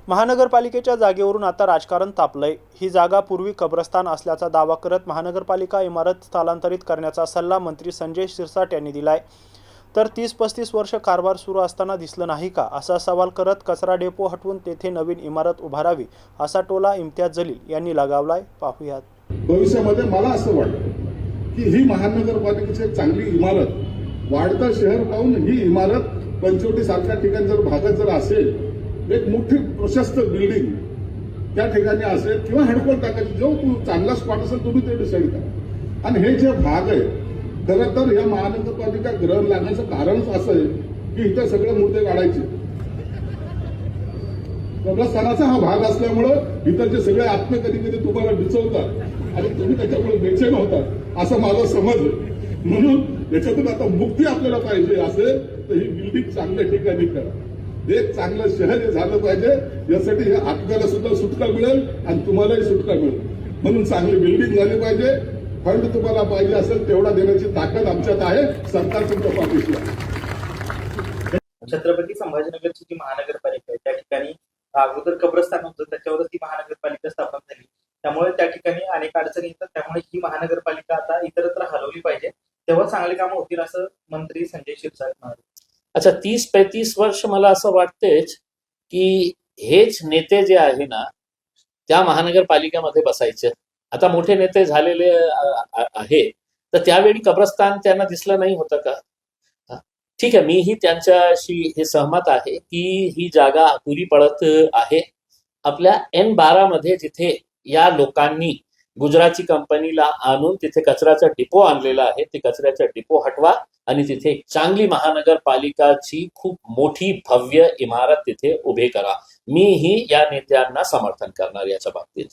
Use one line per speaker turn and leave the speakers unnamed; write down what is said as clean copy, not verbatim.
महानगरपालिकेच्या जागेवरून आता राजकारण तापलंय। ही जागा पूर्वी कब्रस्तान असल्याचा दावा करत महानगरपालिका इमारत स्थलांतरित करण्याचा सल्ला मंत्री संजय शिरसाट यांनी दिलाय। तर 30-35 वर्ष कारभार सुरू असताना दिसलं नाही का असा सवाल करत कचरा डेपो हटवून तेथे नवीन इमारत उभारावी असा टोला इम्तियाज जलील यांनी लगावलाय। पाहूयात।
भविष्यामध्ये मला असं वाटतं की ही महानगरपालिकेची एक चांगली इमारत वाढतं शहर पाहून ही इमारत पंचवटी सारख्या ठिकाणी जर भागात जर असेल एक मोठी प्रशस्त बिल्डिंग त्या ठिकाणी असेल किंवा हेडक्वार्टर टाकायची जो चांगला स्पॉट असेल तुम्ही ते डिसाईड करा। आणि हे जे भाग आहे खरं तर या महानगरपालिका ग्रहण लागण्याचं कारणच असं आहे की इथं सगळे मुद्दे काढायचे। कब्रस्थानाचा हा भाग असल्यामुळं इथं जे सगळे आत्मे कधी कधी तुम्हाला डिचवतात आणि तुम्ही त्याच्यामुळे बेचैन होतात असं माझा समज आहे। म्हणून याच्यातून आता मुक्ती आपल्याला पाहिजे असेल तर ही बिल्डिंग चांगल्या ठिकाणी करा। एक चांगलं शहर हे झालं पाहिजे यासाठी हे आत्म्याला सुद्धा सुटका मिळेल आणि तुम्हालाही सुटका मिळेल। म्हणून चांगली बिल्डिंग झाली पाहिजे। फंड तुम्हाला पाहिजे असेल तेवढा देण्याची ताकद आमच्यात आहे। सरकार तुमच्या पाठीशी आहे।
छत्रपती संभाजीनगरची जी महानगरपालिका आहे त्या ठिकाणी अगोदर कब्रस्तान होतं, त्याच्यावरच ती महानगरपालिका स्थापन झाली। त्यामुळे त्या ठिकाणी अनेक अडचणी येतात। त्यामुळे ही महानगरपालिका आता इतरत्र हलवली पाहिजे, तेव्हा चांगले कामं होतील असं मंत्री संजय शिरसाट म्हणाले।
अच्छा, 30-35 वर्ष मला असं वाटतेच की हेच नेते जे आहे ना त्या महानगरपालिकेमध्ये बसायचे। आता मोठे नेते झालेले आहे तर त्यावेळी कब्रस्तान त्यांना दिसलं नाही होतं का? ठीक आहे, मीही त्यांच्याशी हे सहमत आहे की ही जागा अपुरी पडत आहे। आपल्या N12 मध्ये जिथे या लोकांनी गुजराती कंपनीला आणून तिथे कचऱ्याचा डिपो आणलेला आहे, ते कचऱ्याचा डिपो हटवा आणि तिथे एक चांगली महानगरपालिकाची खूप मोठी भव्य इमारत तिथे उभी करा। मीही या नेत्यांना समर्थन करणार याच्या बाबतीत।